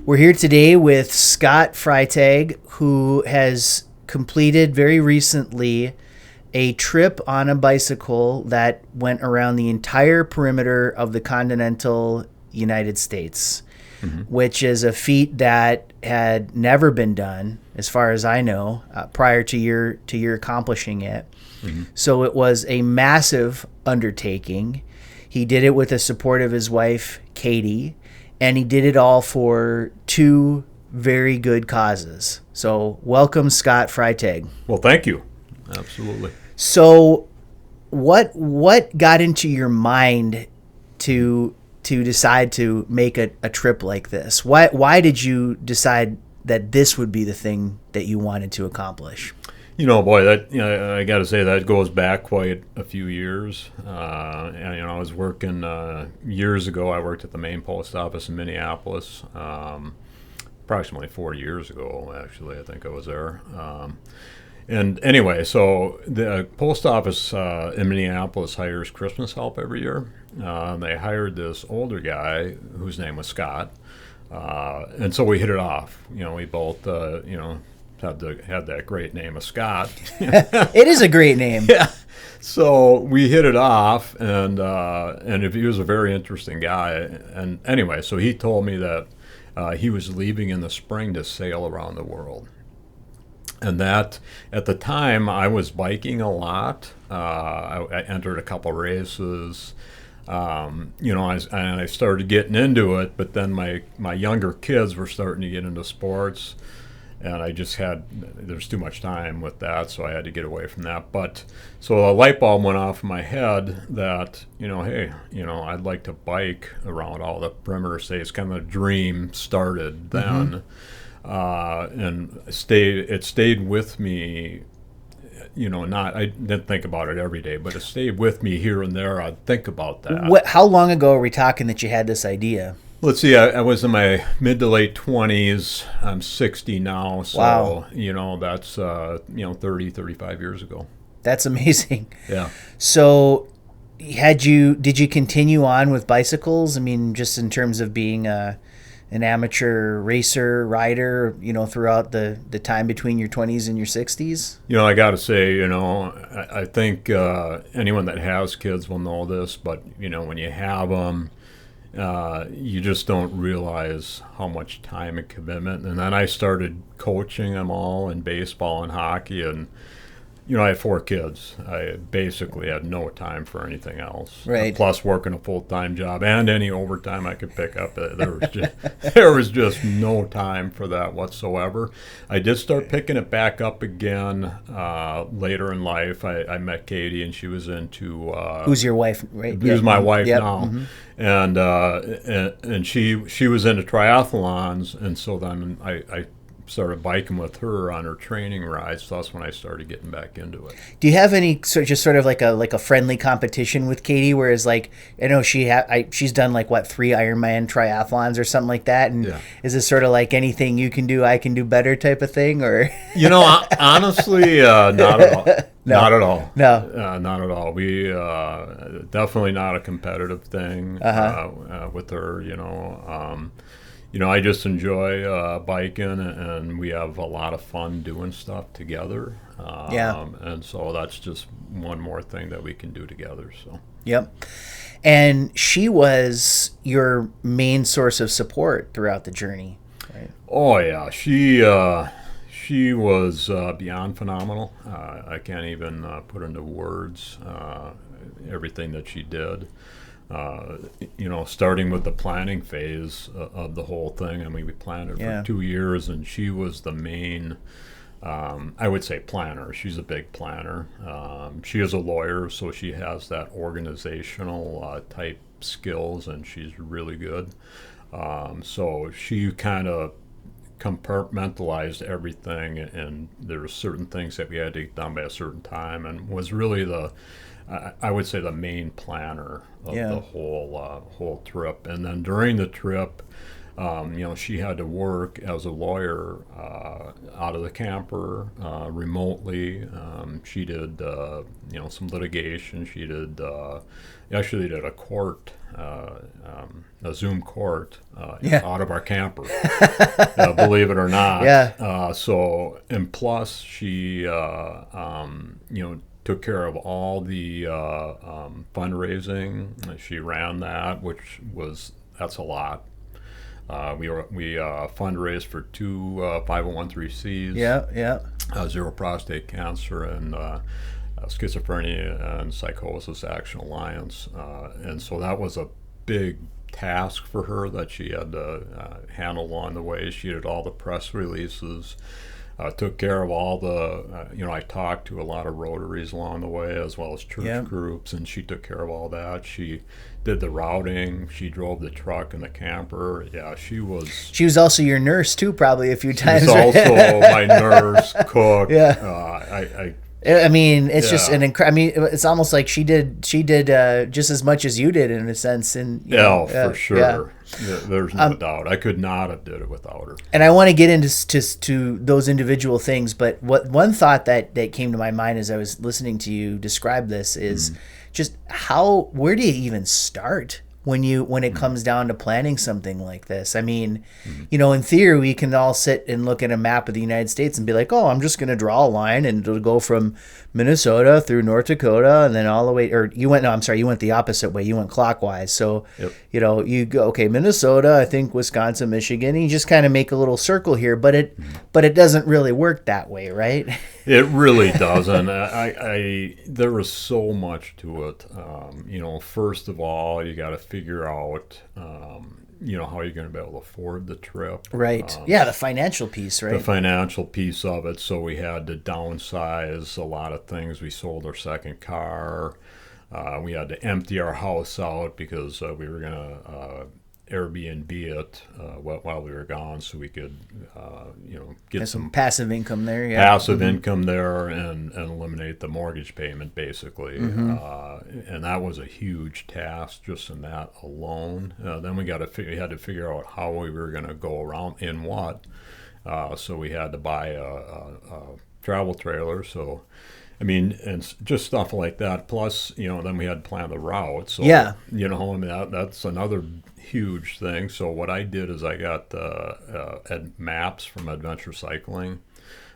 We're here today with Scott Freitag, who has completed very recently a trip on a bicycle that went around the entire perimeter of the continental United States, which is a feat that had never been done, as far as I know, prior to your accomplishing it. So it was a massive undertaking. He did it with the support of his wife, Katie, and he did it all for two very good causes. So welcome, Scott Freitag. Well, thank you. Absolutely. So what got into your mind to decide to make a trip like this? Why did you decide that this would be the thing that you wanted to accomplish? Boy, that I got to say that goes back quite a few years. And I was working years ago. I worked at the main post office in Minneapolis, approximately 4 years ago. Actually, I think I was there. And anyway, so the post office in Minneapolis hires Christmas help every year. They hired this older guy whose name was Scott, and so we hit it off. We both, had that great name of Scott. It is a great name. Yeah. So we hit it off, and he was a very interesting guy. And anyway, so he told me that he was leaving in the spring to sail around the world. And that, at the time, I was biking a lot. I entered a couple races. I started getting into it, but then my younger kids were starting to get into sports, and there's too much time with that, so I had to get away from that. But so a light bulb went off in my head that, hey, I'd like to bike around all the perimeter states. Kind of a dream started then. And it stayed with me, I didn't think about it every day, but it stayed with me here and there. I'd think about that. How long ago are we talking that you had this idea? Let's see, I was in my mid to late 20s. I'm 60 now, so, wow. That's, 30, 35 years ago. That's amazing. Yeah. So did you continue on with bicycles? I mean, just in terms of being an amateur rider, throughout the time between your 20s and your 60s? I got to say, I think anyone that has kids will know this, but, when you have them, you just don't realize how much time and commitment. And then I started coaching them all in baseball and hockey, and I had 4 kids. I basically had no time for anything else. Right. Plus working a full-time job and any overtime I could pick up. There was just no time for that whatsoever. I did start picking it back up again later in life. I met Katie, and she was into... Who's your wife, right? Who's my wife now. Mm-hmm. And she was into triathlons, and so then I started biking with her on her training rides. So that's when I started getting back into it. Do you have any sort of like a friendly competition with Katie? Whereas like I know she's done 3 Ironman triathlons or something like that. And is this sort of like anything you can do, I can do better type of thing, or? Honestly, not at all. No. Not at all. No, not at all. We definitely not a competitive thing with her. I just enjoy biking, and we have a lot of fun doing stuff together. And so that's just one more thing that we can do together. So. Yep. And she was your main source of support throughout the journey, right? Oh yeah, she was beyond phenomenal. I can't even put into words everything that she did. Starting with the planning phase of the whole thing. I mean, we planned it for 2 years, and she was the main, I would say, planner. She's a big planner. She is a lawyer, so she has that organizational type skills, and she's really good. So she kind of compartmentalized everything, and there were certain things that we had to get done by a certain time, and was really I would say the main planner of the whole trip. And then during the trip, She had to work as a lawyer out of the camper remotely. She did, some litigation. She did, actually did a court, a Zoom court out of our camper, believe it or not. Yeah. And plus she, took care of all the fundraising. She ran that, that's a lot. We fundraised for two 501(c)(3)s. Yeah. Zero prostate cancer and schizophrenia and psychosis action alliance, and so that was a big task for her that she had to handle along the way. She did all the press releases. Took care of all the, I talked to a lot of Rotaries along the way, as well as church groups, and she took care of all that. She did the routing. She drove the truck and the camper. Yeah, she was. She was also your nurse too, probably a few times. She was also my nurse, cook. Yeah. I mean, it's just an it's almost like she did just as much as you did in a sense. And for sure. Yeah. There's no doubt. I could not have did it without her. And I want to get into to those individual things, but one thought that came to my mind as I was listening to you describe this is just where do you even start when it comes down to planning something like this? I mean, in theory, we can all sit and look at a map of the United States and be like, oh, I'm just going to draw a line and it'll go from Minnesota through North Dakota and then all the way, or you went the opposite way. You went clockwise. So, you go, okay, Minnesota, I think Wisconsin, Michigan, and you just kind of make a little circle here, but it doesn't really work that way, right? It really doesn't. There was so much to it. First of all, you got to figure out, how you're going to be able to afford the trip. Right. The financial piece, right? The financial piece of it. So we had to downsize a lot of things. We sold our second car. We had to empty our house out because we were going to Airbnb it while we were gone, so we could, get some passive income there. Yeah. Passive income there, and eliminate the mortgage payment, basically. And that was a huge task just in that alone. Then we had to figure out how we were going to go around in what. So we had to buy a travel trailer. So. I mean, and just stuff like that. Plus, then we had to plan the route. So, that's another huge thing. So what I did is I got maps from Adventure Cycling,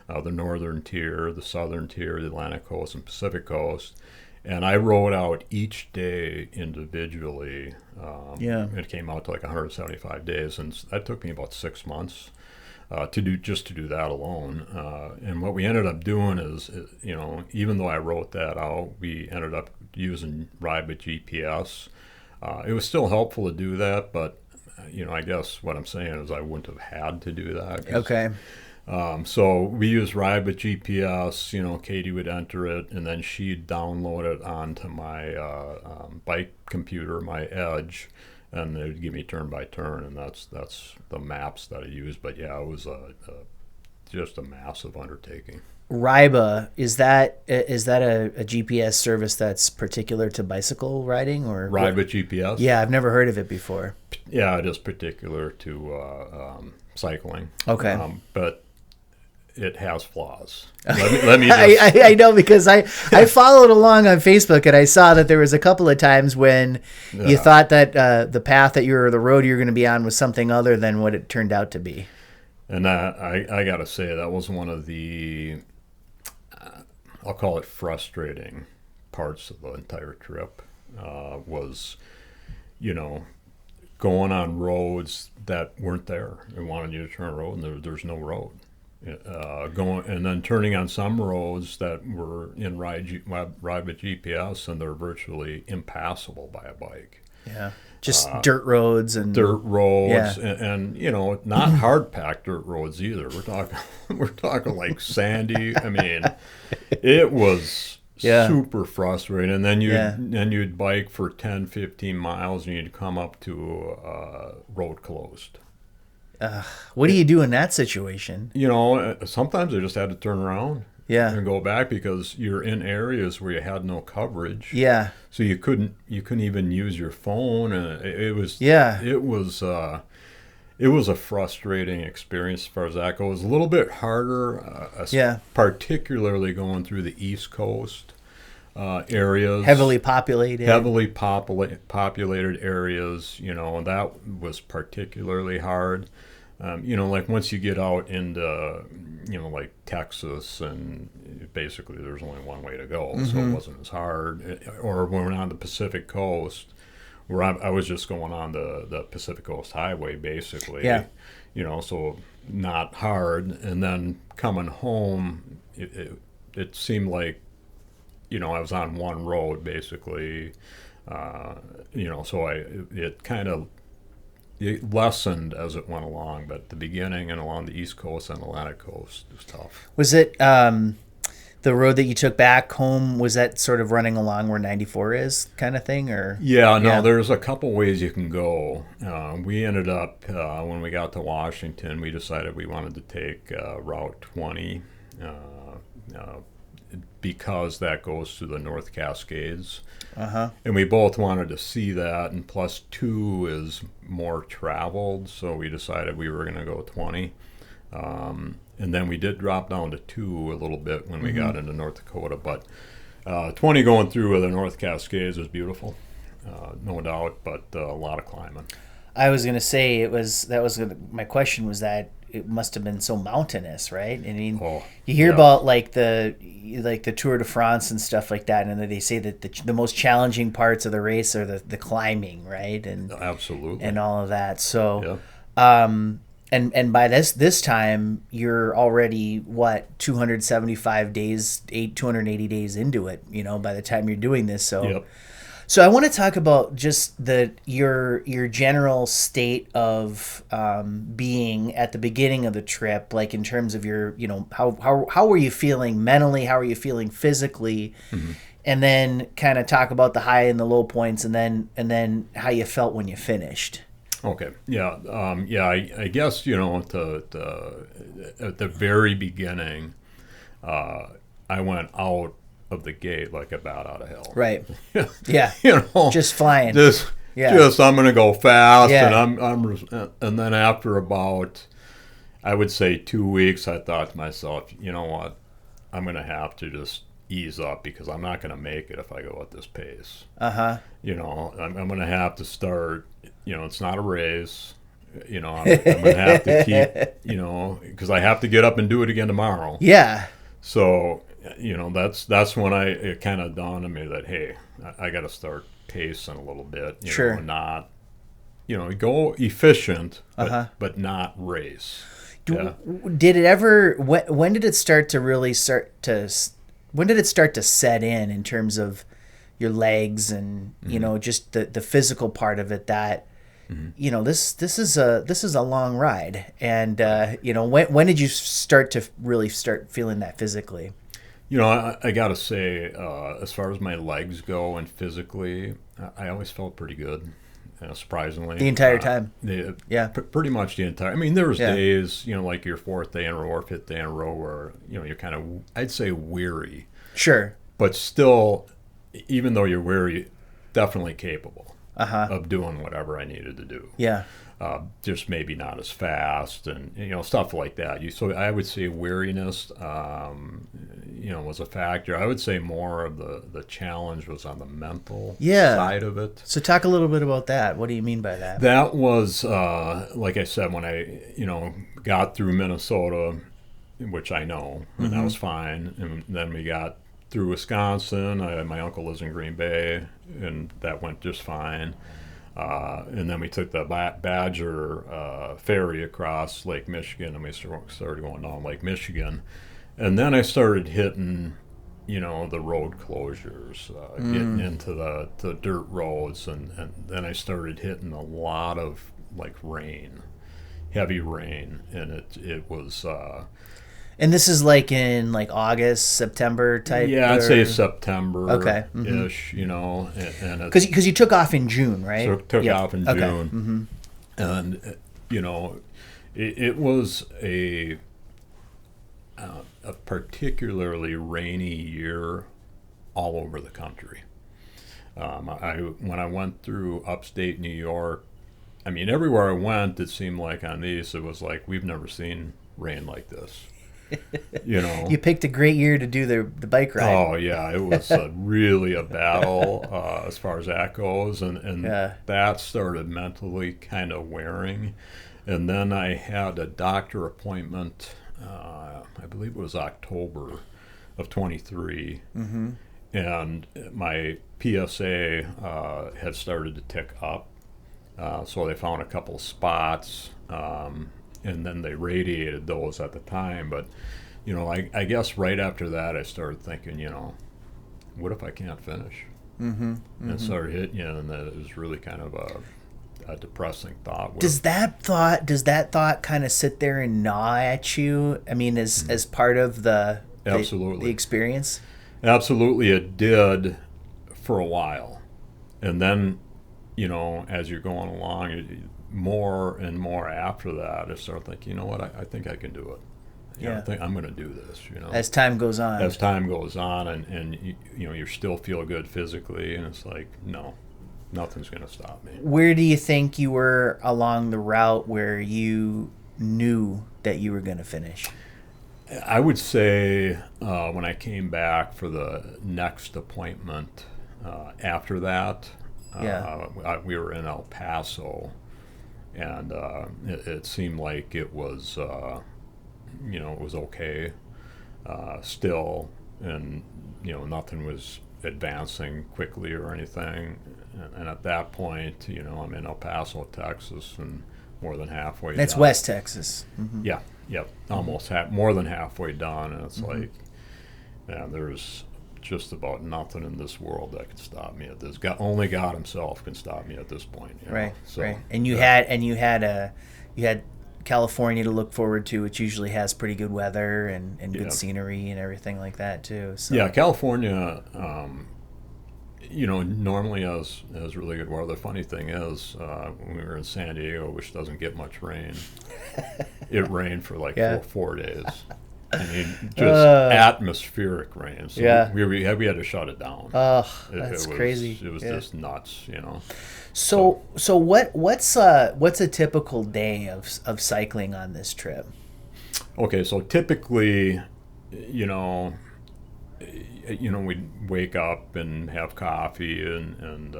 the northern tier, the southern tier, the Atlantic coast, and Pacific coast. And I wrote out each day individually. It came out to like 175 days, and that took me about 6 months. To do that alone. And what we ended up doing is, even though I wrote that out, we ended up using Ride with GPS. It was still helpful to do that, but, I guess what I'm saying is I wouldn't have had to do that. Okay. So we used Ride with GPS. Katie would enter it, and then she'd download it onto my bike computer, my Edge, and they'd give me turn by turn, and that's the maps that I used. But yeah, it was just a massive undertaking. Ryba, is that a GPS service that's particular to bicycle riding, or Ride with GPS? Yeah, I've never heard of it before. Yeah, it is particular to cycling. Okay, but it has flaws. Let me just... I know, because I followed along on Facebook, and I saw that there was a couple of times when you thought that the path the road you're going to be on was something other than what it turned out to be. And I got to say, that was one of the, I'll call it frustrating parts of the entire trip, was, going on roads that weren't there. They wanted you to turn a road, and there's no road. Going and then turning on some roads that were in Ride with GPS, and they're virtually impassable by a bike. Yeah, just dirt roads and not hard packed dirt roads either. We're talking like sandy. I mean, it was super frustrating. And then you'd bike for 10, 15 miles, and you'd come up to road closed. What do you do in that situation? Sometimes I just had to turn around and go back, because you're in areas where you had no coverage. Yeah. So you couldn't even use your phone. It it was a frustrating experience as far as that goes. A little bit harder, Yeah. particularly going through the East Coast areas. Heavily populated. Populated areas, and that was particularly hard. Like once you get out into, like Texas, and basically there's only one way to go, so it wasn't as hard. Or when we're on the Pacific Coast, where I was just going on the Pacific Coast Highway, basically. Yeah. So not hard. And then coming home, it seemed like, I was on one road, basically. So it lessened as it went along, but at the beginning and along the East Coast and Atlantic Coast, it was tough. Was it the road that you took back home? Was that sort of running along where 94 is, kind of thing, or? Yeah, no. There's a couple ways you can go. We ended up when we got to Washington, we decided we wanted to take Route 20 because that goes to the North Cascades. And we both wanted to see that, and plus 2 is more traveled, so we decided we were going to go 20. And then we did drop down to 2 a little bit when we got into North Dakota, but 20 going through the North Cascades is beautiful, no doubt, but a lot of climbing. I was going to say my question was that it must have been so mountainous, right? I mean, you hear about like the Tour de France and stuff like that, and they say that the most challenging parts of the race are the climbing, right? And absolutely, and all of that. So, and by this time you're already 275 days, 280 days into it. By the time you're doing this, so. Yep. So I want to talk about just your general state of being at the beginning of the trip, like in terms of your, how were you feeling mentally, how are you feeling physically, and then kind of talk about the high and the low points, and then how you felt when you finished. Okay. Yeah. I guess at the very beginning, I went out of the gate like a bat out of hell. Right. Yeah. Just flying. Just I'm gonna go fast, and and then after about, I would say 2 weeks, I thought to myself, you know what, I'm gonna have to just ease up because I'm not gonna make it if I go at this pace. I'm gonna have to start. It's not a race. I'm gonna have to keep. Because I have to get up and do it again tomorrow. Yeah. So. That's when it kind of dawned on me that, hey, I got to start pacing a little bit. Sure. Not, go efficient, but not race. Did it ever? When did it start to really when did it start to set in terms of your legs and just the physical part of it that. This is a long ride, and when did you start to really start feeling that physically? I got to say, as far as my legs go and physically, I always felt pretty good, surprisingly. The entire time? Pretty much the entire. I mean, there was days, like your 4th day in a row or 5th day in a row where, you're kind of, I'd say, weary. Sure. But still, even though you're weary, definitely capable of doing whatever I needed to do. Yeah. Just maybe not as fast and, stuff like that. So I would say weariness, was a factor. I would say more of the challenge was on the mental side of it. So talk a little bit about that. What do you mean by that? That was, like I said, when I, got through Minnesota, which I know, and that was fine. And then we got through Wisconsin. My uncle lives in Green Bay, and that went just fine. And then we took the Badger ferry across Lake Michigan, and we started going down Lake Michigan. And then I started hitting, the road closures, getting into the dirt roads, and then I started hitting a lot of rain, heavy rain, and it was. And this is in August, September type? Yeah, I'd say September. Okay. Ish, and because you took off in June, right? So took off in June, and it was a particularly rainy year all over the country. When I went through upstate New York, I mean, everywhere I went, it seemed like on these, it was like, we've never seen rain like this. You know, You picked a great year to do the bike ride. oh yeah, it was really a battle as far as that goes, and Yeah. that started mentally kind of wearing. And then I had a doctor appointment. I believe it was October of 23, and my PSA had started to tick up. So they found a couple of spots, and then they radiated those at the time. But, you know, I guess right after that, I started thinking, you know, what if I can't finish? And it started hitting you, and that it was really kind of a depressing thought. Does that thought kind of sit there and gnaw at you? I mean, as part of the Absolutely. the experience? Absolutely, it did for a while. And then, you know, as you're going along, more and more after that, I start thinking, you know what, I think I can do it. I think I'm going to do this, you know. As time goes on. As time goes on, and you know, you still feel good physically, and it's like, no, nothing's going to stop me. Where do you think you were along the route where you knew that you were going to finish? I would say when I came back for the next appointment after that, we were in El Paso, and it seemed like it was, you know, it was okay still, and, you know, nothing was advancing quickly or anything. And at that point, you know, I'm in El Paso, Texas, and more than halfway That's done. West Texas. Mm-hmm. Yeah, yep, almost more than halfway done, and it's like, man, there's just about nothing in this world that can stop me at this. Only God Himself can stop me at this point. You know? Right, So, right. And you had California to look forward to, which usually has pretty good weather and good Yeah. scenery and everything like that too. So. Yeah, California, you know, normally has really good weather. The funny thing is, when we were in San Diego, which doesn't get much rain, it rained for like four days. I mean, just atmospheric rain. So we had to shut it down. Oh, that's crazy. It was just nuts, you know. So what's a typical day of cycling on this trip? Okay, so typically, you know, we'd wake up and have coffee and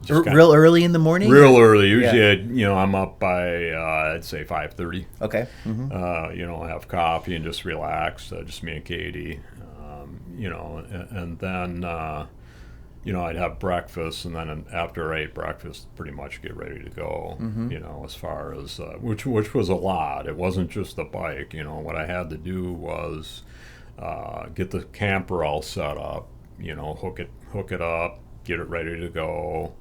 real early in the morning. Real early. Usually, I'm up by I'd say 5:30. Okay. Have coffee and just relax. Just me and Katie. And then I'd have breakfast, and then after I ate breakfast, pretty much get ready to go. As far as which was a lot. It wasn't just the bike. What I had to do was get the camper all set up. Hook it up, get it ready to go.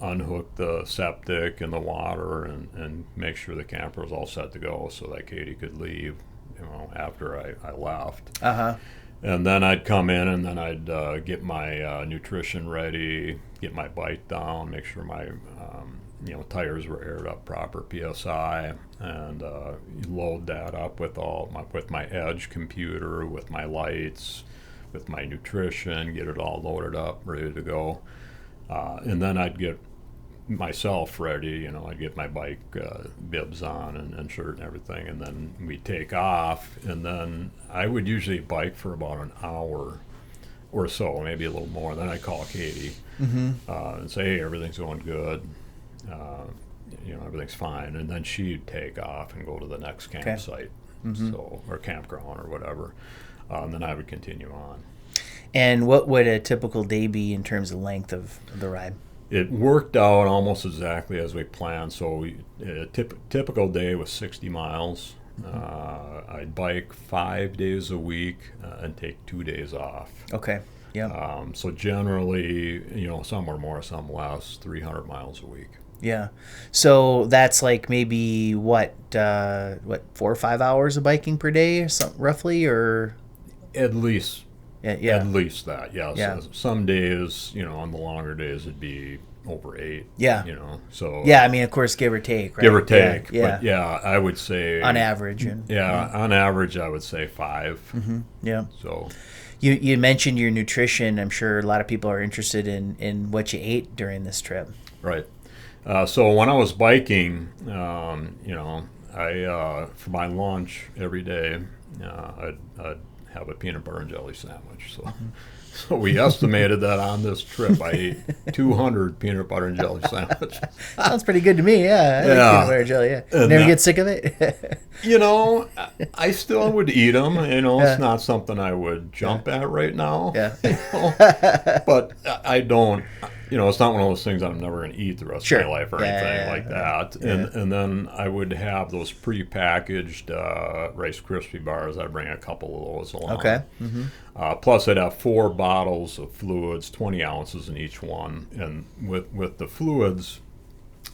Unhook the septic and the water, and make sure the camper was all set to go so that Katie could leave. After I left. And then I'd come in, and then I'd get my nutrition ready, get my bike down, make sure my tires were aired up proper PSI, and load that up with my Edge computer, with my lights, with my nutrition, get it all loaded up, ready to go. And then I'd get myself ready, I'd get my bike bibs on and shirt and everything, and then we'd take off, and then I would usually bike for about an hour or so, maybe a little more. Then I'd call Katie and say, hey, everything's going good, everything's fine, and then she'd take off and go to the next campsite, or campground or whatever, and then I would continue on. And what would a typical day be in terms of length of the ride? It worked out almost exactly as we planned. So a typical day was 60 miles. I'd bike 5 days a week and take 2 days off. Okay. Yeah. So generally, some are more, some less, 300 miles a week. Yeah. So that's like maybe what 4 or 5 hours of biking per day, or something, roughly, or at least. Yeah. At least that, yes. Yeah. Some days, on the longer days, it'd be over 8. Yeah. So. Yeah, I mean, of course, give or take, right? Give or take. Yeah. But I would say. On average. On average, I would say 5. Yeah. So. You mentioned your nutrition. I'm sure a lot of people are interested in what you ate during this trip. Right. So when I was biking, I for my lunch every day, I'd have a peanut butter and jelly sandwich. So we estimated that on this trip, I ate 200 peanut butter and jelly sandwiches. Sounds pretty good to me. Yeah, I like peanut butter and jelly. Yeah, And never get sick of it. I still would eat them. It's not something I would jump at right now. Yeah. But I don't. It's not one of those things I'm never going to eat the rest Sure. of my life or anything like that. And then I would have those pre-packaged Rice Krispie bars. I'd bring a couple of those along. Okay. Plus, I'd have 4 bottles of fluids, 20 ounces in each one. And with the fluids,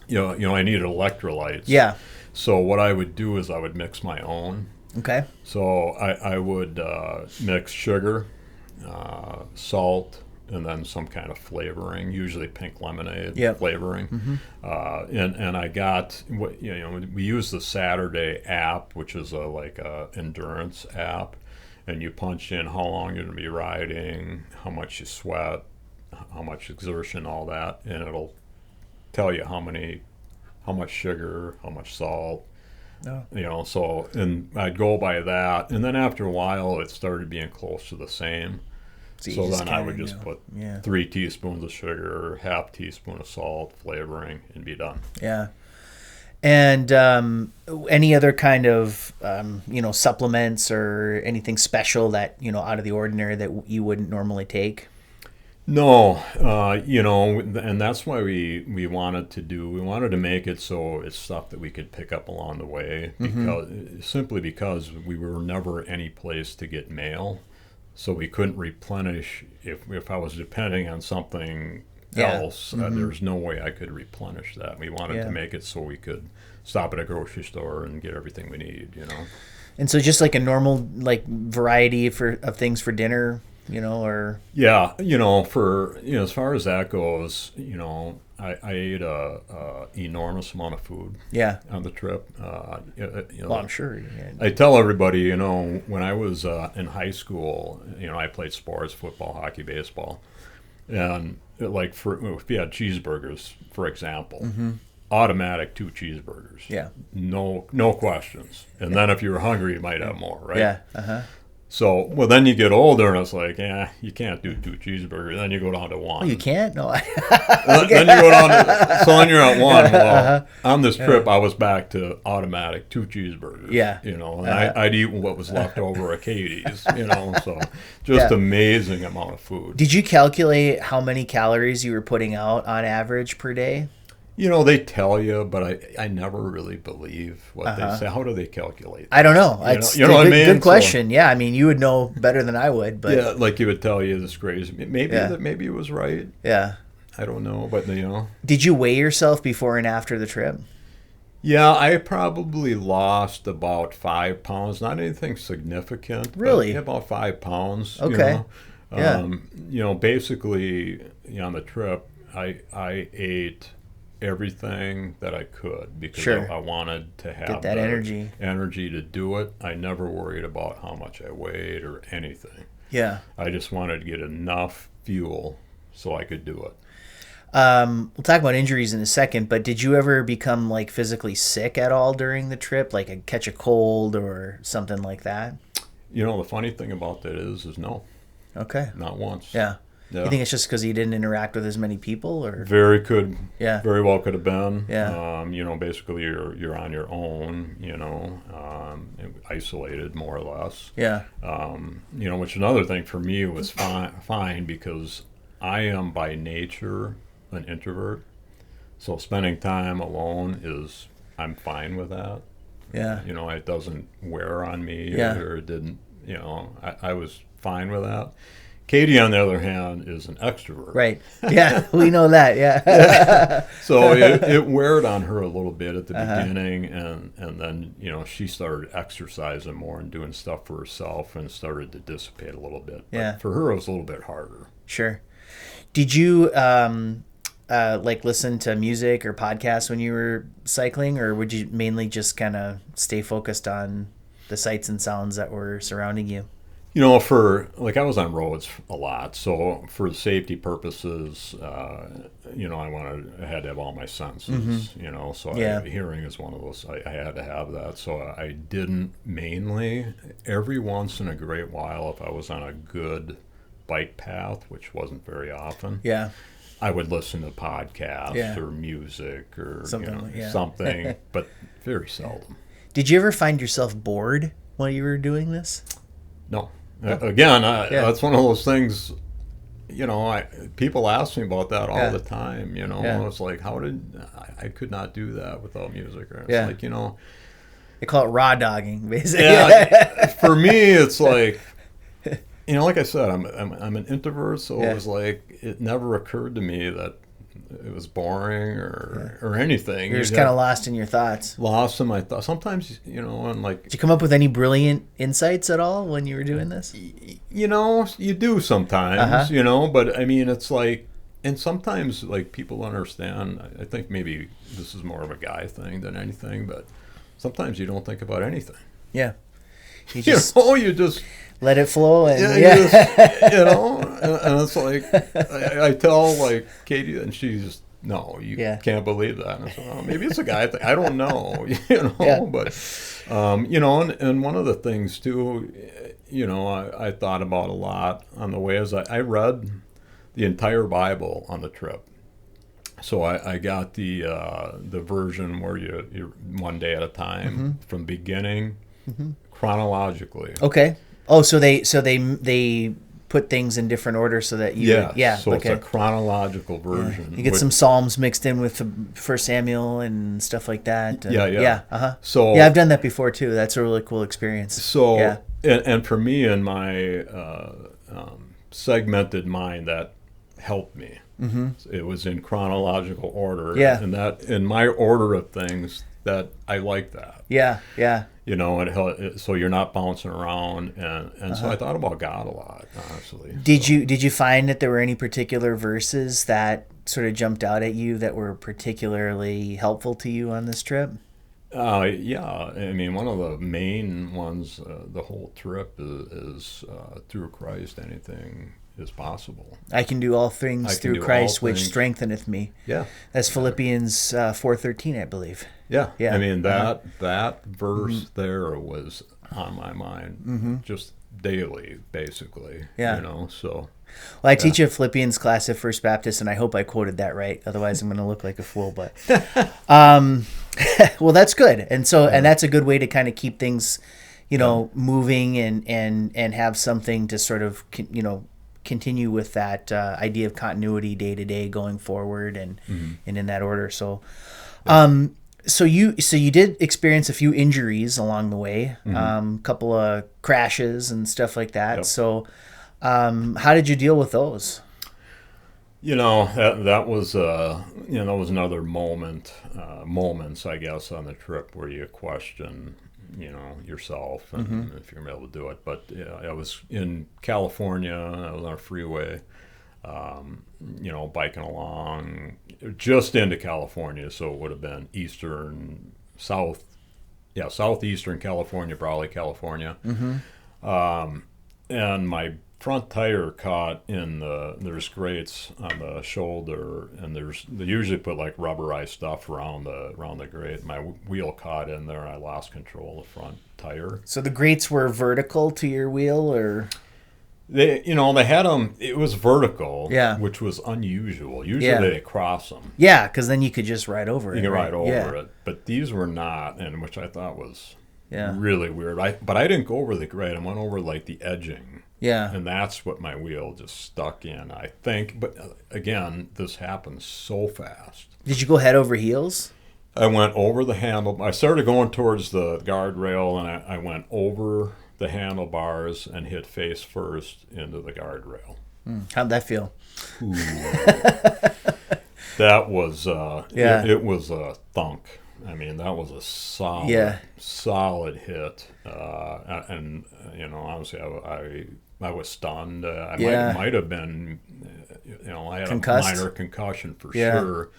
I needed electrolytes. Yeah. So what I would do is I would mix my own. Okay. So I would mix sugar, salt, and then some kind of flavoring, usually pink lemonade flavoring. And I got we use the Saturday app, which is like a endurance app, and you punch in how long you're going to be riding, how much you sweat, how much exertion, all that, and it'll tell you how much sugar, how much salt. Oh. So, and I'd go by that, and then after a while it started being close to the same. So then I would just put 3 teaspoons of sugar, half teaspoon of salt, flavoring, and be done. Yeah. And any other kind of supplements or anything special that out of the ordinary that you wouldn't normally take? No, and that's why we wanted to make it so it's stuff that we could pick up along the way, because we were never any place to get mail. So we couldn't replenish if I was depending on something else. There's no way I could replenish that. We wanted to make it so we could stop at a grocery store and get everything we need. And so just like a normal variety of things for dinner, or for as far as that goes, I ate a enormous amount of food. On the trip. Well, I'm sure. I tell everybody, when I was in high school, I played sports, football, hockey, baseball, and if you had cheeseburgers, for example, automatic 2 cheeseburgers. Yeah. No questions. And then if you were hungry, you might have more, right? Yeah. So, then you get older, and it's like, you can't do 2 cheeseburgers. Then you go down to 1. Oh, you can't? No. Then you go down to, so then you're at 1. Well, on this trip, I was back to automatic 2 cheeseburgers. Yeah. And I'd eat what was left over at Katie's, so just amazing amount of food. Did you calculate how many calories you were putting out on average per day? They tell you, but I never really believe what they say. How do they calculate that? I don't know. It's what I mean? Good question. Yeah, you would know better than I would. But yeah, like you would tell you this crazy. Maybe it was right. Yeah. I don't know, but Did you weigh yourself before and after the trip? Yeah, I probably lost about 5 pounds. Not anything significant. Really? But about 5 pounds. Okay. Basically, on the trip, I ate everything that I could because I wanted to have get that energy to do it. I never worried about how much I weighed or anything. Yeah. I just wanted to get enough fuel so I could do it. We'll talk about injuries in a second, but did you ever become physically sick at all during the trip, catch a cold or something like that? The funny thing about that is no. Okay. Not once. Yeah. You think it's just because you didn't interact with as many people, or very well could have been. Yeah. Basically you're on your own. Isolated more or less. Yeah. Which another thing for me was fine because I am by nature an introvert, so spending time alone I'm fine with that. Yeah. It doesn't wear on me. Yeah. Or it didn't. I was fine with that. Katie, on the other hand, is an extrovert. Right. Yeah, we know that. Yeah. So it weared on her a little bit at the beginning, and then she started exercising more and doing stuff for herself, and started to dissipate a little bit. But for her, it was a little bit harder. Sure. Did you listen to music or podcasts when you were cycling, or would you mainly just kind of stay focused on the sights and sounds that were surrounding you? For like I was on roads a lot, so for safety purposes, I had to have all my senses, so Yeah. hearing is one of those. I had to have that, so I didn't mainly. Every once in a great while, if I was on a good bike path, which wasn't very often, Yeah. I would listen to podcasts Yeah. or music or Something, yeah. something, but very seldom. Did you ever find yourself bored while you were doing this? No. Again, Yeah. that's one of those things. People ask me about that all Yeah. the time. Yeah. It's like, how did I could not do that without music? Or it's Yeah. like, They call it raw dogging, basically. yeah. For me, it's like, like I said, I'm an introvert, so Yeah. it was like it never occurred to me that it was boring or anything. You're just kind of lost in your thoughts. lost in my thoughts. Sometimes, and like, Did you come up with any brilliant insights at all when you were doing this? you do sometimes, but I mean, it's like, and sometimes like people understand. I think maybe this is more of a guy thing than anything, but sometimes you don't think about anything. Yeah. You just You just let it flow and you just, and it's like I tell like Katie, and she's just, no, you can't believe that. And I said, well, maybe it's a guy thing. I don't know, Yeah. but and one of the things too, I thought about a lot on the way is I read the entire Bible on the trip. So I got the version where you're one day at a time from beginning chronologically. Okay. Oh, so they put things in different order so that you So okay. it's a chronological version. You get some Psalms mixed in with the First Samuel and stuff like that. And, Yeah. Uh-huh. So I've done that before too. That's a really cool experience. So and for me in my segmented mind, that helped me. It was in chronological order. Yeah. And that in my order of things, that I like that. Yeah. So you're not bouncing around, and so I thought about God a lot, honestly. Did you find that there were any particular verses that sort of jumped out at you that were particularly helpful to you on this trip? Yeah. I mean, one of the main ones, the whole trip is through Christ, anything is possible. I can do all things through Christ, which strengtheneth me. Yeah. That's Philippians 4:13, I believe. Yeah. Yeah. I mean, that verse there was on my mind just daily, basically. Yeah. So. Well, I teach a Philippians class at First Baptist, and I hope I quoted that right. Otherwise, I'm going to look like a fool. But, well, that's good, and that's a good way to kind of keep things, moving and have something to sort of, continue with that idea of continuity day to day going forward and in that order. So, So you did experience a few injuries along the way, couple of crashes and stuff like that. Yep. So. How did you deal with those? That was that was another moments, I guess, on the trip where you question yourself and if you're gonna be able to do it. But I was in California. I was on a freeway, biking along just into California, so it would have been southeastern California, probably California. And my front tire caught in there's grates on the shoulder, and they usually put like rubberized stuff around the grate. My wheel caught in there, and I lost control of the front tire. So the grates were vertical to your wheel, or they had them. It was vertical, which was unusual. Usually they cross them. Yeah, because then you could just ride over it. You can ride over it, but these were not, and which I thought was really weird. But I didn't go over the grate. I went over like the edging. Yeah. And that's what my wheel just stuck in, I think. But again, this happened so fast. Did you go head over heels? I went over the handle. I started going towards the guardrail, and I went over the handlebars and hit face first into the guardrail. How'd that feel? Ooh. That was, it was a thunk. I mean, that was a solid hit. And honestly, I was stunned. I might have been, I had concussed? A minor concussion for sure.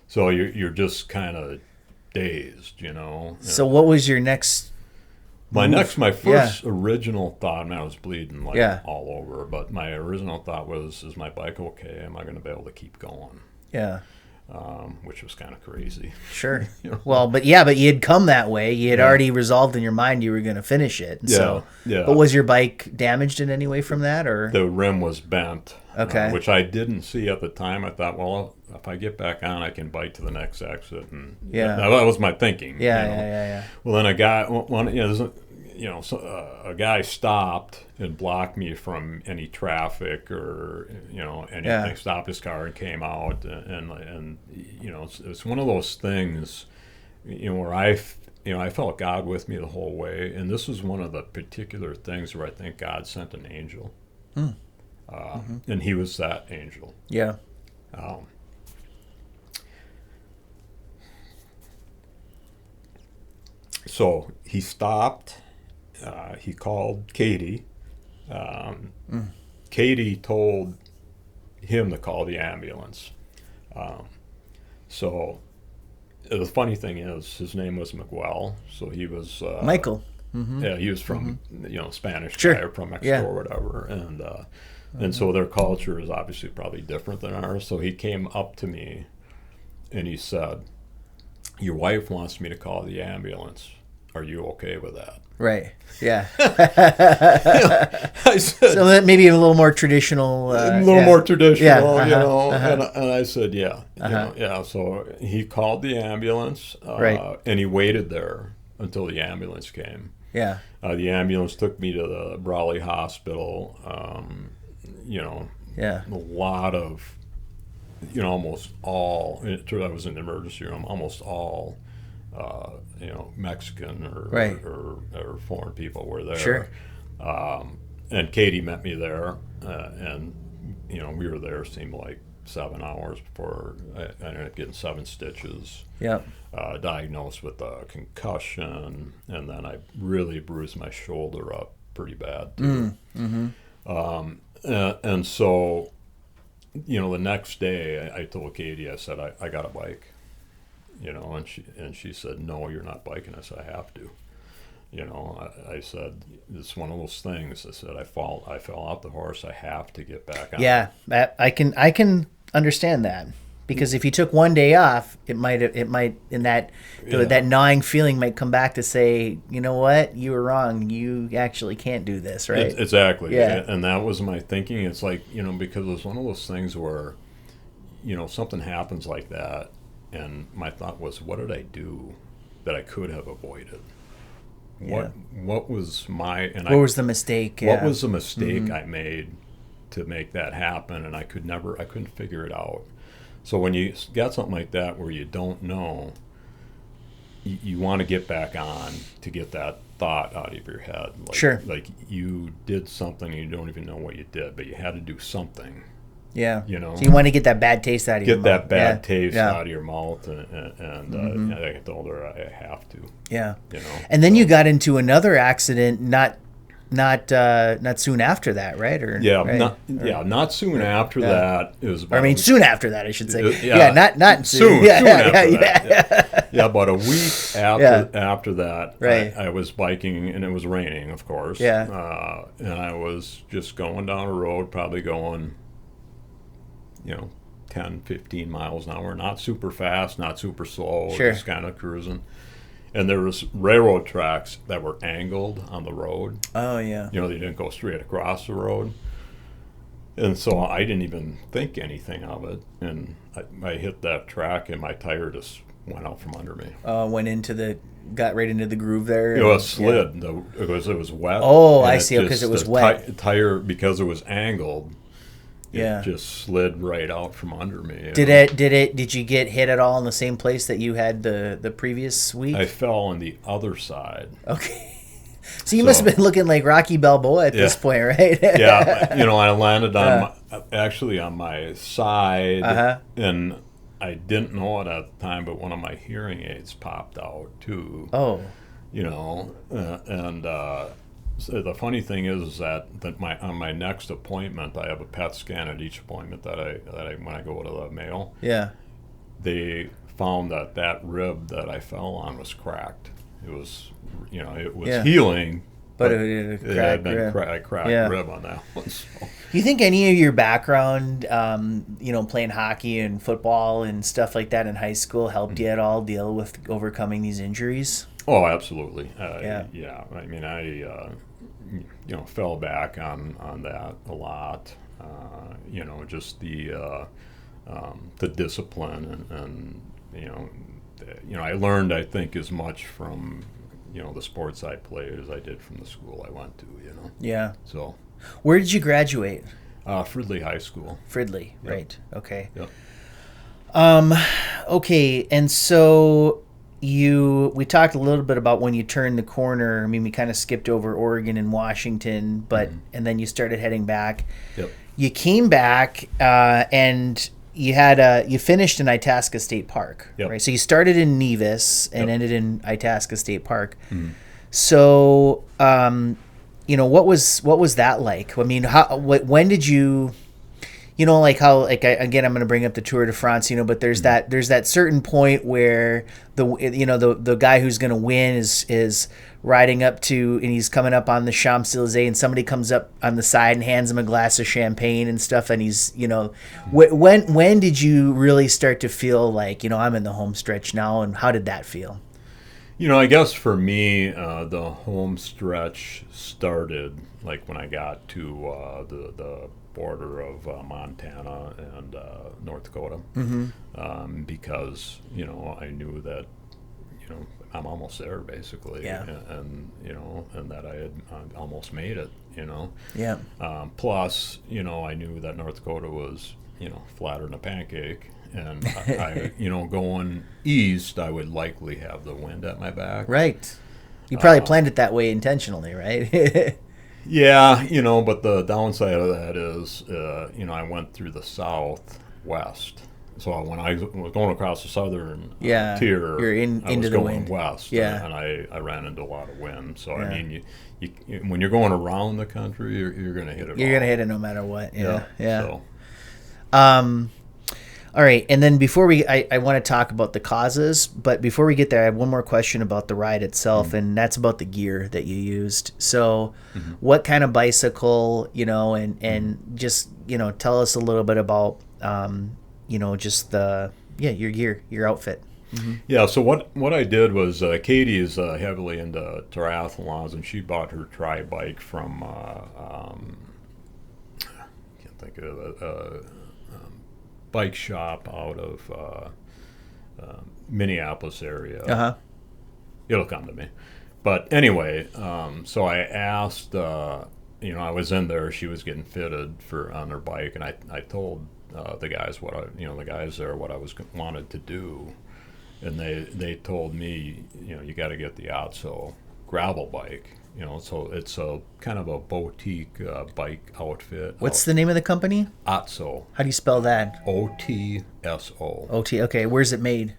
So you're just kind of dazed, So what was your next My first original thought, man, I was bleeding all over, but my original thought was, is my bike okay? Am I going to be able to keep going? Yeah. Which was kind of crazy. Sure. Well, but you had come that way. You had already resolved in your mind you were going to finish it. But was your bike damaged in any way from that, or? The rim was bent. Okay. Which I didn't see at the time. I thought, well, if I get back on, I can bike to the next exit, and that was my thinking. Yeah. Well, then I got one. A guy stopped and blocked me from any traffic or anything. Yeah. Stopped his car and came out, and it's one of those things, where I felt God with me the whole way, and this was one of the particular things where I think God sent an angel, and he was that angel. Yeah. So he stopped. He called Katie. Katie told him to call the ambulance. So the funny thing is, his name was Miguel. So he was Michael. Yeah, he was from Spanish Sure. guy or from Mexico or whatever, and so their culture is obviously probably different than ours. So he came up to me, and he said, "Your wife wants me to call the ambulance. Are you okay with that?" Right. Yeah. I said, so that maybe a little more traditional. more traditional, Yeah. And I said, yeah. So he called the ambulance, and he waited there until the ambulance came. Yeah. The ambulance took me to the Brawley Hospital. A lot of, almost all, I was in the emergency room, almost all, Mexican or foreign people were there. Sure. And Katie met me there, and we were there, seemed like 7 hours before I ended up getting 7 stitches. Yep. Diagnosed with a concussion, and then I really bruised my shoulder up pretty bad too. And so, the next day I told Katie, I said, I got a bike. And she said, "No, you're not biking." I said, "I have to." I said, "It's one of those things." I said, I fell off the horse. I have to get back on. Yeah, I can understand that, because if you took one day off, it might that gnawing feeling might come back to say, you know what, you were wrong. You actually can't do this, right? Exactly. Yeah. And that was my thinking. It's like, because it was one of those things where, something happens like that. And my thought was, what did I do that I could have avoided? What was was the mistake? What was the mistake I made to make that happen? And I couldn't figure it out. So when you got something like that where you don't know, you want to get back on to get that thought out of your head. Sure. Like you did something, you don't even know what you did, but you had to do something. Yeah. So you want to get that bad taste out of your mouth. Get that bad taste out of your mouth, and I told her I have to. Yeah. And then you got into another accident not soon after that, right? Not soon after that. It was soon after that, I should say. Not soon. Yeah, soon after that. Yeah, about a week after that, right. I was biking, and it was raining, of course. Yeah. And I was just going down a road, probably going 10, 15 miles an hour, not super fast, not super slow, just kind of cruising. And there was railroad tracks that were angled on the road. Oh, yeah. They didn't go straight across the road. And so I didn't even think anything of it. And I hit that track, and my tire just went out from under me. Got right into the groove there. It was slid. It was wet. Oh, I see, because it was wet. Tire, because it was angled, it just slid right out from under me. Did you get hit at all in the same place that you had the previous week? I fell on the other side. Okay. So you must have been looking like Rocky Balboa at this point, right? Yeah. I landed on my side, and I didn't know it at the time, but one of my hearing aids popped out too. Oh. So the funny thing is that on my next appointment, I have a PET scan at each appointment that I when I go to the Mayo. Yeah. They found that rib that I fell on was cracked. It was, it was Yeah. healing, But it had been a cracked Yeah. rib on that one. So. Do you think any of your background, playing hockey and football and stuff like that in high school helped you at all deal with overcoming these injuries? Oh, absolutely. Yeah. I mean, I fell back on that a lot. Just the discipline and I learned, I think, as much from the sports I played as I did from the school I went to. Yeah. So. Where did you graduate? Fridley High School. Fridley, Yep. right? Okay. Yep. Okay, and so we talked a little bit about when you turned the corner. I mean, we kind of skipped over Oregon and Washington, but and then you started heading back. Yep. You came back and you finished in Itasca State Park, Yep. right? So you started in Nevis and Yep. ended in Itasca State Park. Mm-hmm. So, what was that like? I mean, when did you? I'm going to bring up the Tour de France, but there's that certain point where the guy who's going to win is riding up to, and he's coming up on the Champs-Élysées, and somebody comes up on the side and hands him a glass of champagne and stuff, and he's, when did you really start to feel like, I'm in the home stretch now, and how did that feel? I guess for me, the home stretch started like when I got to the border of Montana and North Dakota, because I knew that I'm almost there basically, Yeah. and that I had almost made it, Yeah. Plus, I knew that North Dakota was flatter than a pancake. And I going east, I would likely have the wind at my back. Right. You probably planned it that way intentionally, right? Yeah, but the downside of that is, I went through the southwest. So when I was going across the southern tier, you're I into was the going wind. west, Yeah. and I ran into a lot of wind. So, Yeah. I mean, you when you're going around the country, you're going to hit it. You're going to hit it no matter what. Yeah. So. All right, and then before I want to talk about the causes, but before we get there, I have one more question about the ride itself, and that's about the gear that you used. So, what kind of bicycle, and just tell us a little bit about just your gear, your outfit. Yeah, so what I did was Katie is heavily into triathlons, and she bought her tri bike from can't think of it. Bike shop out of Minneapolis area. It'll come to me. But anyway, so I asked, I was in there, she was getting fitted on her bike, and I told the guys the guys there what I wanted to do, and they told me, you got to get the Otso gravel bike. So it's a kind of a boutique bike outfit. What's the name of the company? Otso. How do you spell that? OTSO. OT. Okay, where's it made?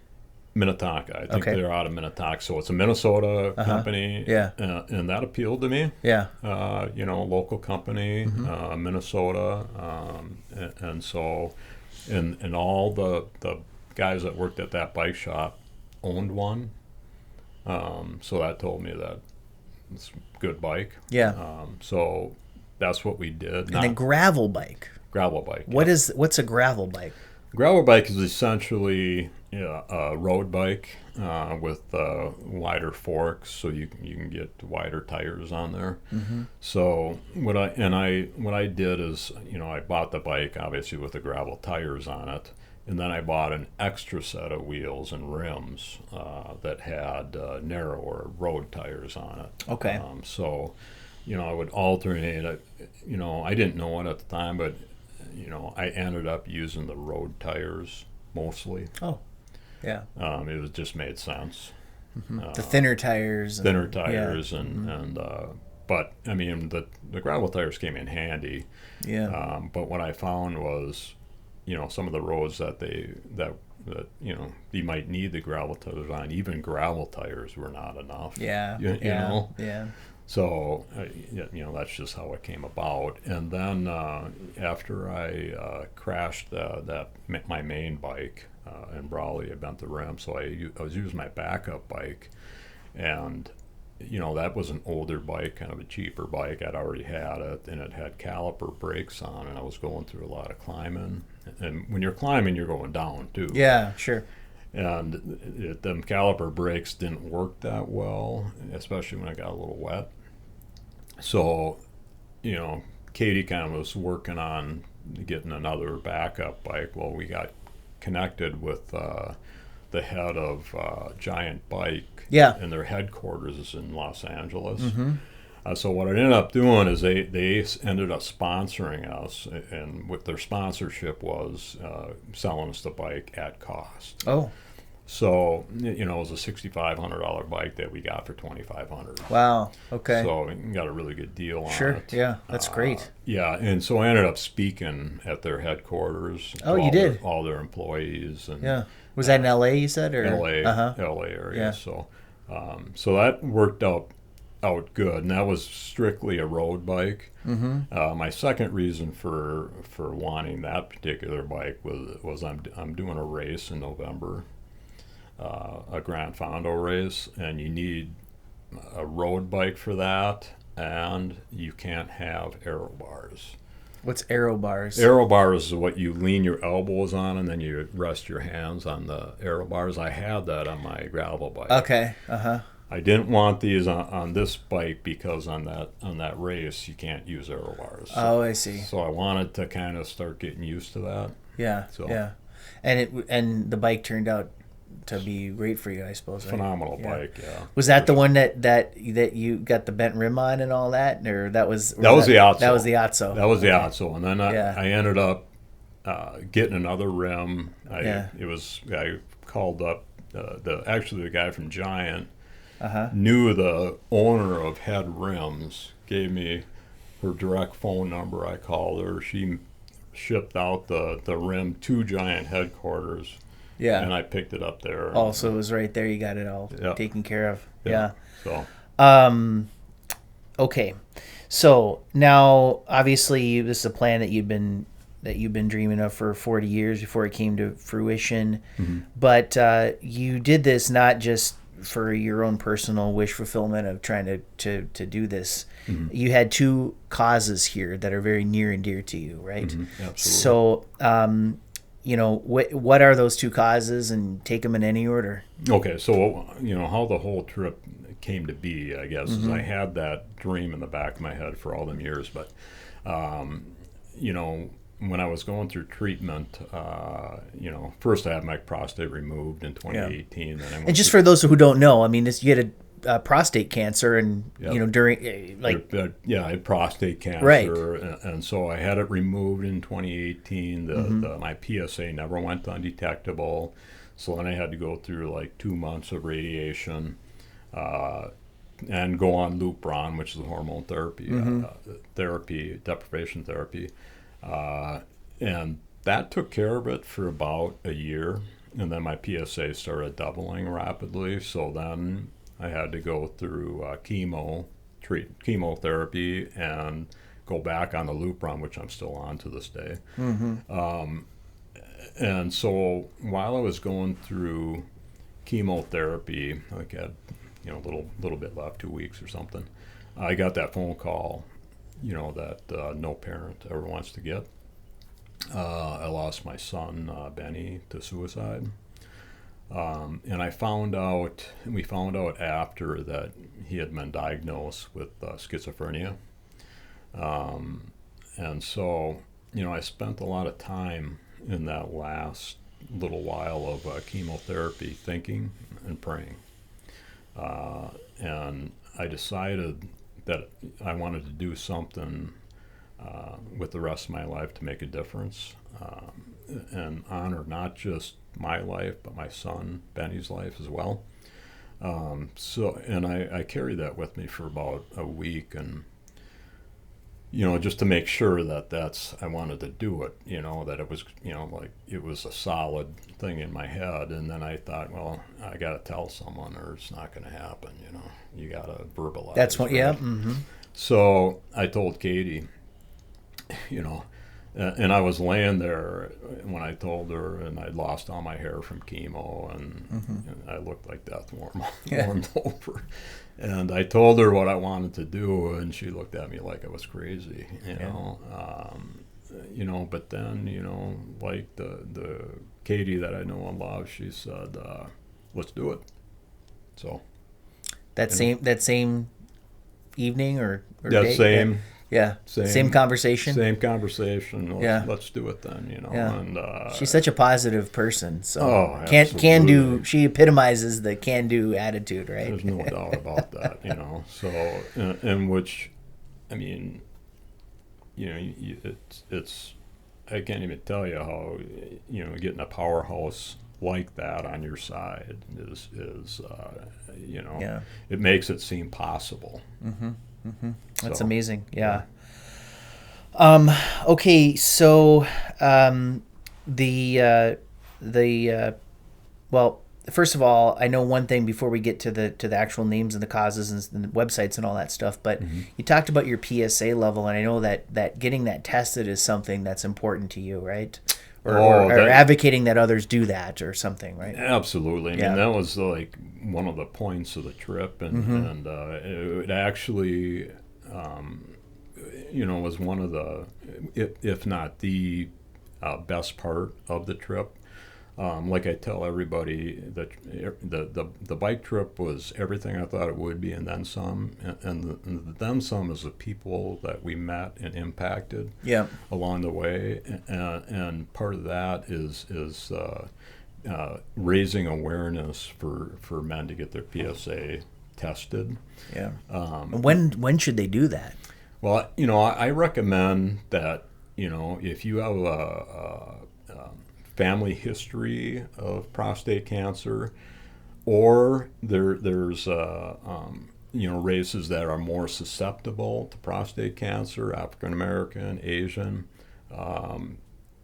Minnetonka. I think Okay. they're out of Minnetonka. So it's a Minnesota company. Yeah. And that appealed to me. Yeah. Local company, Minnesota. And so, and all the guys that worked at that bike shop owned one. So that told me that it's a good bike. Yeah. So that's what we did. And a gravel bike. Gravel bike. What's a gravel bike? Gravel bike is essentially a road bike with wider forks, so you can get wider tires on there. So what I did is, I bought the bike obviously with the gravel tires on it, and then I bought an extra set of wheels and rims that had narrower road tires on it. Okay. So, I would alternate it. I didn't know it at the time, but I ended up using the road tires mostly. Oh, yeah. It just made sense. The thinner tires. And but I mean the gravel tires came in handy. Yeah. But what I found was, some of the roads that you might need the gravel tires on, even gravel tires were not enough. Yeah. You know. Yeah. So, that's just how it came about. And then after I crashed my main bike in Brawley, I bent the rim, so I was using my backup bike. And that was an older bike, kind of a cheaper bike. I'd already had it, and it had caliper brakes on, and I was going through a lot of climbing. And when you're climbing, you're going down too. Yeah, sure. And them caliper brakes didn't work that well, especially when I got a little wet. So, Katie kind of was working on getting another backup bike. Well, we got connected with the head of Giant Bike. Yeah. And their headquarters is in Los Angeles. Mm-hmm. So what I ended up doing is they ended up sponsoring us, and what their sponsorship was selling us the bike at cost. Oh. So, it was a $6,500 bike that we got for $2,500. Wow. Okay. So we got a really good deal on Sure. it. Yeah, that's great. Yeah, and so I ended up speaking at their headquarters. Oh, you did? All their employees. And, yeah. Was that in L.A., you said? Or? LA area. Yeah. So that worked out good, and that was strictly a road bike. Mm-hmm. My second reason for wanting that particular bike was I'm doing a race in November, a Grand Fondo race, and you need a road bike for that, and you can't have aero bars. What's aero bars? Aero bars is what you lean your elbows on, and then you rest your hands on the aero bars. I had that on my gravel bike. Okay. Uh-huh. I didn't want these on this bike because on that race you can't use aero bars. Oh, I see. So I wanted to kind of start getting used to that. Yeah. So. Yeah. And the bike turned out to be great for you, I suppose. Right? Phenomenal bike, yeah. Was that the one that you got the bent rim on and all that, or that was the Otso? That was the Otso. That was the Otso, and then I ended up getting another rim. I called up the guy from Giant. Knew the owner of Head Rims, gave me her direct phone number. I called her. She shipped out the rim to Giant headquarters. Yeah. And I picked it up there. Oh, so it was right there. You got it all taken care of. Yeah. So. Okay. So now, obviously, this is a plan that you've been dreaming of for 40 years before it came to fruition. Mm-hmm. But you did this not just for your own personal wish fulfillment of trying to do this. Mm-hmm. You had two causes here that are very near and dear to you, right? Mm-hmm. Absolutely. So, what are those two causes, and take them in any order? Okay, so how the whole trip came to be, I guess, is I had that dream in the back of my head for all them years, but when I was going through treatment, first I had my prostate removed in 2018. Then and just for those who don't know, I mean, you had a prostate cancer, and during I had prostate cancer, right. and so I had it removed in 2018. My PSA never went undetectable, so then I had to go through like 2 months of radiation, and go on Lupron, which is a hormone therapy, deprivation therapy. And that took care of it for about a year, and then my PSA started doubling rapidly. So then I had to go through chemotherapy and go back on the Lupron, which I'm still on to this day. And so while I was going through chemotherapy, like I had a little bit left, 2 weeks or something, I got that phone call that no parent ever wants to get. I lost my son, Benny, to suicide. And we found out after that he had been diagnosed with schizophrenia. And so, I spent a lot of time in that last little while of chemotherapy thinking and praying. And I decided that I wanted to do something with the rest of my life to make a difference, and honor not just my life, but my son Benny's life as well. And I carried that with me for about a week, and just to make sure that I wanted to do it, that it was, like it was a solid thing in my head. And then I thought, well, I got to tell someone or it's not going to happen, you got to verbalize. That's what, right? yeah. Mm-hmm. So I told Katie, And I was laying there when I told her, and I'd lost all my hair from chemo, and I looked like death warmed over. And I told her what I wanted to do, and she looked at me like I was crazy, But then, like the Katie that I know and love, she said, "Let's do it." So that same evening or that day? same. Yeah. Same conversation. Same conversation. Let's do it then. Yeah. And she's such a positive person. So can do. She epitomizes the can do attitude, right? There's no doubt about that. So in which, I mean, it's I can't even tell you how getting a powerhouse like that on your side is it makes it seem possible. That's amazing. Yeah. Okay. So, well, first of all, I know one thing before we get to the actual names and the causes and the websites and all that stuff, but you talked about your PSA level, and I know that getting that tested is something that's important to you, right? Or advocating that others do that or something, right? Absolutely. I mean, that was like one of the points of the trip, and it actually, was one of the, if not the best part of the trip. Like I tell everybody, that the bike trip was everything I thought it would be, and then some. And the then some is the people that we met and impacted along the way. And part of that is raising awareness for men to get their PSA tested. Yeah. When should they do that? Well, I recommend that, if you have a family history of prostate cancer, or there's races that are more susceptible to prostate cancer, African American, Asian,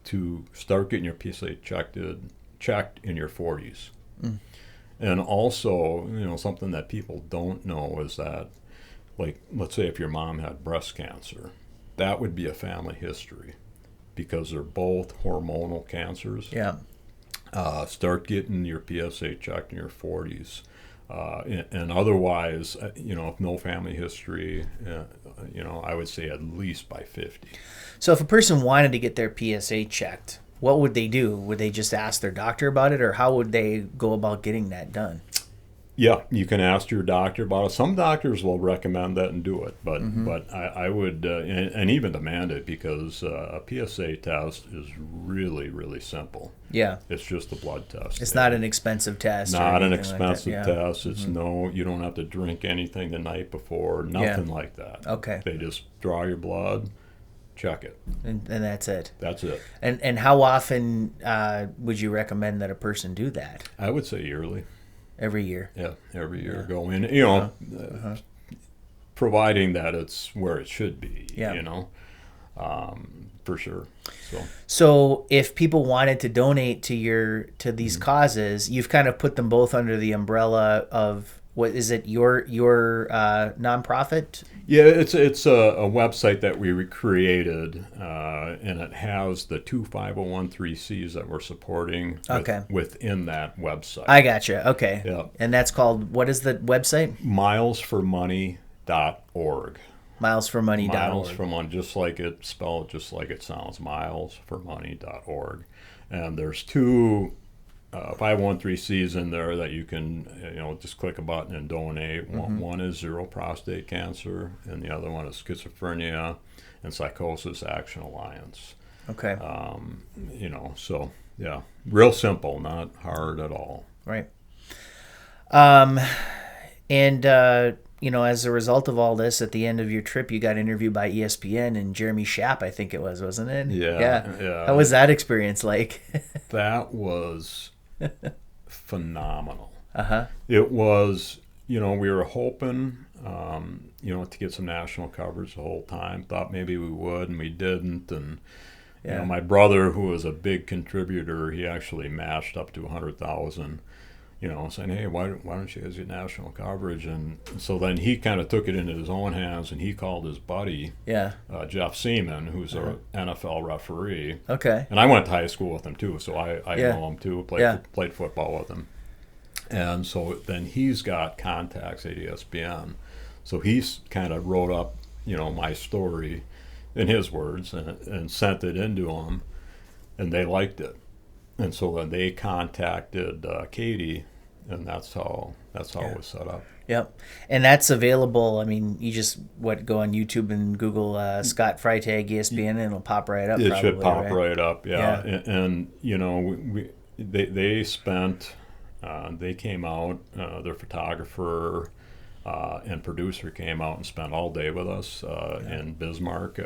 to start getting your PSA checked in your 40s. And also, something that people don't know is that, like, let's say if your mom had breast cancer, that would be a family history, because they're both hormonal cancers. Yeah. Start getting your PSA checked in your 40s. And otherwise, if no family history, I would say at least by 50. So if a person wanted to get their PSA checked, what would they do? Would they just ask their doctor about it, or how would they go about getting that done? Yeah, you can ask your doctor about it. Some doctors will recommend that and do it, but I would and even demand it, because a PSA test is really, really simple. Yeah, it's just a blood test. It's not an expensive test. Not an expensive test. It's you don't have to drink anything the night before. Nothing like that. Okay. They just draw your blood, check it, and that's it. That's it. And how often would you recommend that a person do that? I would say yearly. Every year. Yeah, every year. Go in, providing that it's where it should be, for sure. So if people wanted to donate to these causes, you've kind of put them both under the umbrella of, what is it, your nonprofit? Yeah, it's a website that we created, and it has the two 501(c)(3)s that we're supporting within that website. I gotcha. Okay. Yeah. And that's called, what is the website? milesformoney.org. Milesformoney.org. Miles for Money, just like it spelled, just like it sounds, milesformoney.org. And there's two 501(c)(3)s in there that you can, just click a button and donate. One is Zero Prostate Cancer, and the other one is Schizophrenia and Psychosis Action Alliance. Okay. So yeah, real simple, not hard at all. Right. And as a result of all this, at the end of your trip, you got interviewed by ESPN and Jeremy Schaap, I think it was, wasn't it? Yeah. How was that experience like? That was phenomenal. It was, we were hoping, to get some national coverage the whole time. Thought maybe we would, and we didn't. And my brother, who was a big contributor, he actually matched up to $100,000. saying, hey, why don't you guys get national coverage? And so then he kind of took it into his own hands, and he called his buddy, Jeff Seaman, who's an NFL referee. Okay. And I went to high school with him too, so I know him too. Played football with him. And so then he's got contacts at ESPN. So he's kind of wrote up, my story in his words and sent it into them, and they liked it. And so then they contacted Katie, and that's how it was set up. Yep. And that's available. I mean, you just go on YouTube and Google Scott Freitag ESPN, and it'll pop right up. It should pop right up, yeah. And they spent, they came out, their photographer and producer came out and spent all day with us in Bismarck,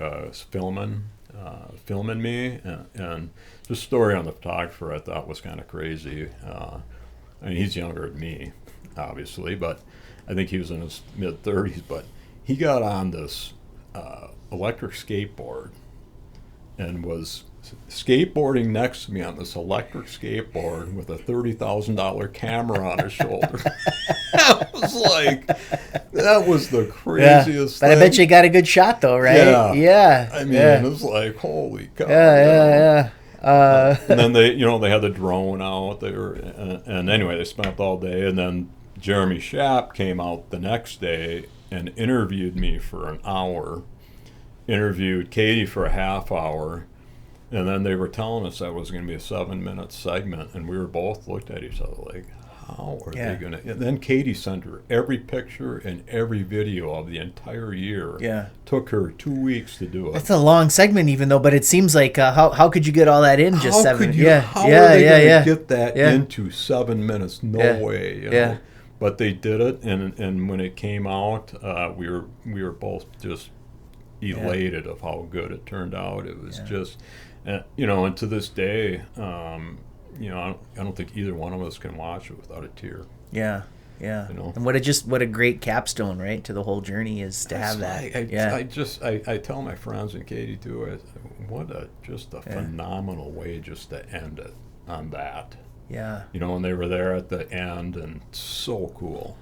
filming me, and the story on the photographer I thought was kind of crazy. I mean, he's younger than me, obviously, but I think he was in his mid-30s, but he got on this electric skateboard and was skateboarding next to me on this electric skateboard with a $30,000 camera on his shoulder. I was like, that was the craziest thing. But I bet you got a good shot, though, right? Yeah. I mean, it was like, holy cow. Yeah. And then they had the drone out there, and anyway, they spent all day, and then Jeremy Schaap came out the next day and interviewed me for an hour, interviewed Katie for a half hour, and then they were telling us that was going to be a 7-minute segment, and we were both looked at each other like, how are they going to? And then Katie sent her every picture and every video of the entire year. Yeah. Took her 2 weeks to do it. That's a long segment, even though, but it seems like how could you get all that in just 7 minutes? How are they going to get that into 7 minutes? No way. You know? But they did it, and when it came out, we were both just elated of how good it turned out. It was just, and to this day, I don't think either one of us can watch it without a tear. Yeah. And what a great capstone, right, to the whole journey is to have that. I tell my friends and Katie too, what a phenomenal way just to end it on that. Yeah. And they were there at the end, and so cool,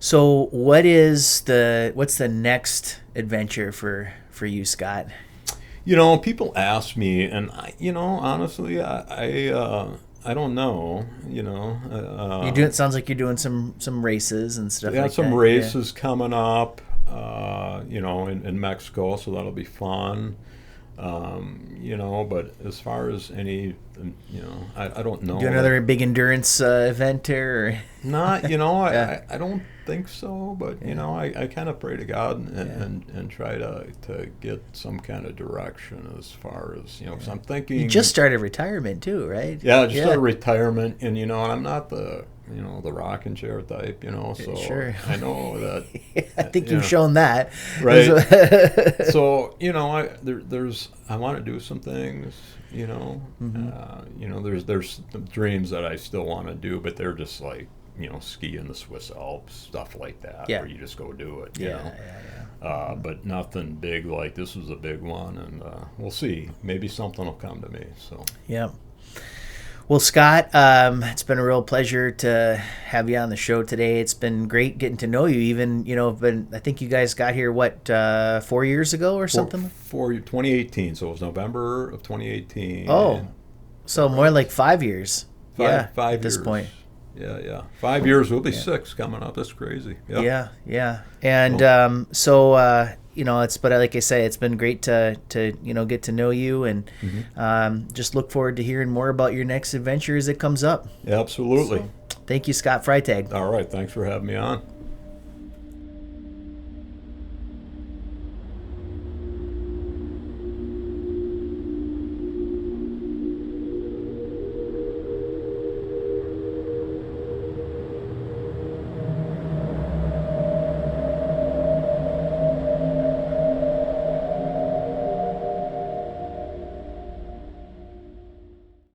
So what's the next adventure for you, Scott? People ask me, and honestly, I don't know. It sounds like you're doing some races and stuff. Yeah, some races coming up. In Mexico, so that'll be fun. But as far as any, I don't know. Do another big endurance event or? Not, I don't think so. But I kind of pray to God and try to get some kind of direction as far as because I'm thinking. You just started retirement too, right? Yeah, I just started retirement, and and I'm not the the rocking chair type, so sure. I know that. I think you've shown that, right? So I want to do some things, there's dreams that I still want to do, but they're just like ski in the Swiss Alps, stuff like that, where you just go do it, but nothing big like this was a big one, and we'll see. Maybe something will come to me. So yeah. Well, Scott, it's been a real pleasure to have you on the show today. It's been great getting to know you. Even, I think you guys got here, 4 years ago or something? 2018, so it was November of 2018. Oh, so more like 5 years. Five at this years. point. Yeah. 5 years. We'll be 6 coming up. That's crazy. Yeah. And but like I say, it's been great to get to know you, and just look forward to hearing more about your next adventure as it comes up. Absolutely. So, thank you, Scott Freitag. All right. Thanks for having me on.